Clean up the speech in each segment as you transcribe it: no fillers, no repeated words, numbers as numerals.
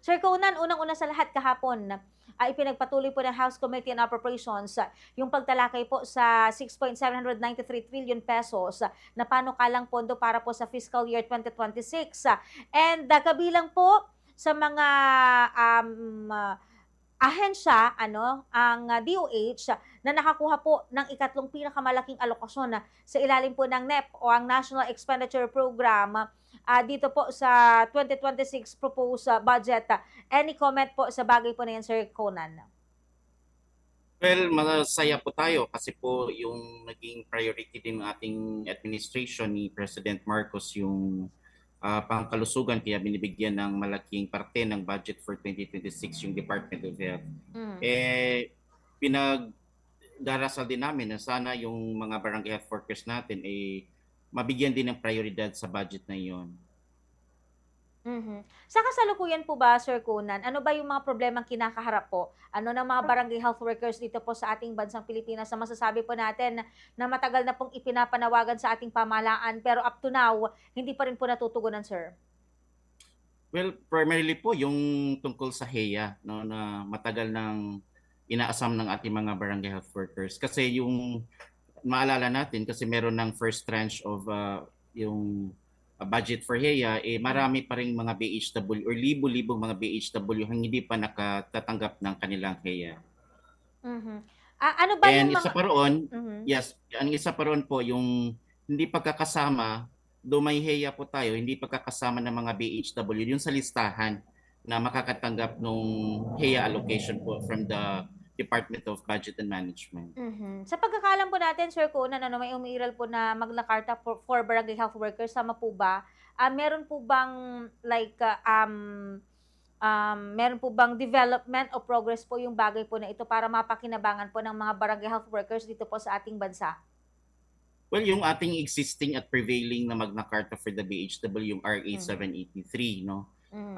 Sir Conan, unang-una sa lahat kahapon, ipinagpatuloy po ng House Committee on Appropriations yung pagtalakay po sa 6.793 trillion pesos na panukalang pondo para po sa fiscal year 2026. And kabilang po sa mga um, ah, ahensya, ang DOH na nakakuha po ng ikatlong pinakamalaking alokasyon sa ilalim po ng NEP o ang National Expenditure Program dito po sa 2026 proposed budget. Any comment po sa bagay po na yan, Sir Conan? Well, masaya po tayo kasi po yung naging priority din ng ating administration ni President Marcos yung pangkalusugan kaya binibigyan ng malaking parte ng budget for 2026 yung Department of Health. Mm. Eh, pinagdarasal din namin na sana yung mga barangay health workers natin mabigyan din ng prioridad sa budget na iyon. Mhm. Sa kasalukuyan po ba, Sir Conan, ano ba yung mga problemang kinakaharap po ng mga barangay health workers dito po sa ating bansang Pilipinas na masasabi po natin na matagal na pong ipinapanawagan sa ating pamahalaan pero up to now, hindi pa rin po natutugunan, sir? Well, primarily po yung tungkol sa HEA no na matagal nang inaasam ng ating mga barangay health workers kasi yung maalala natin kasi meron ng first tranche of yung budget for HEA Mm. marami pa ring mga BHW or libo-libong mga BHW ang hindi pa nakatatanggap ng kanilang HEA. Mhm. Ano ba And yung isa mga pa roon, mhm. yes, ang isa pa roon po yung hindi pagkakasama, do may HEA po tayo, hindi pagkakasama ng mga BHW yung sa listahan na makakatanggap ng HEA allocation po from the Department of Budget and Management. Mhm. Sa pagkakaalam po natin, Sir Conan, may umiiral po na Magna Carta for barangay health workers, tama po ba? Meron po bang like meron po bang development o progress po yung bagay po na ito para mapakinabangan po ng mga barangay health workers dito po sa ating bansa? Well, yung ating existing at prevailing na Magna Carta for the BHW, yung RA Mhm. 783, no? Mhm.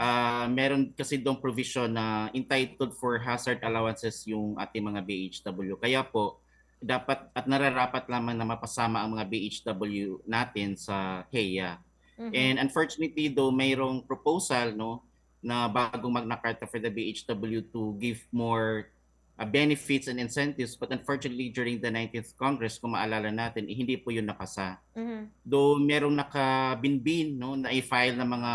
Meron kasi doong provision na entitled for hazard allowances yung ating mga BHW. Kaya po, dapat at nararapat lamang na mapasama ang mga BHW natin sa HEA. Mhm. And unfortunately, though mayroong proposal no na bagong Magna Carta for the BHW to give more benefits and incentives, but unfortunately during the 19th Congress, kung maalala natin, hindi po yun napasa. Mhm. Though merong nakabinbin no na i-file ng mga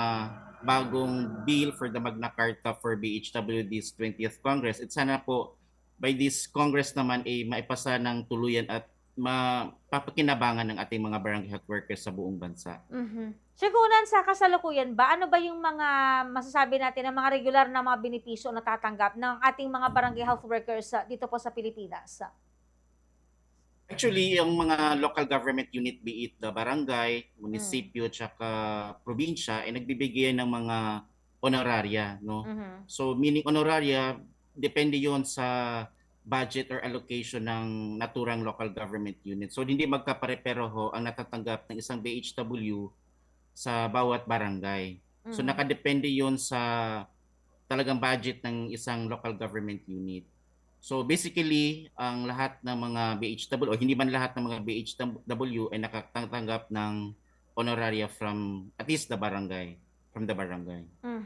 bagong bill for the Magna Carta for BHW this 20th Congress, at sana po by this Congress naman maipasa ng tuluyan at mapapakinabangan ng ating mga barangay health workers sa buong bansa. Mhm. Siguran sa kasalukuyan ba, ano ba yung mga masasabi natin na mga regular na mga benepisyo na natatanggap ng ating mga barangay health workers dito po sa Pilipinas? Actually, ang mga local government unit, be it the barangay, Mm. munisipyo, tsaka probinsya, ay nagbibigay ng mga honoraria, no? Mhm. So, meaning honoraria, depende yon sa budget or allocation ng naturang local government unit. So, hindi magkapare-pero ang natatanggap ng isang BHW sa bawat barangay. So, Mhm. nakadepende yon sa talagang budget ng isang local government unit. So basically, ang lahat ng mga BHW o hindi man lahat ng mga BHW ay nakatatanggap ng honoraria from at least the barangay, from the barangay. Mhm.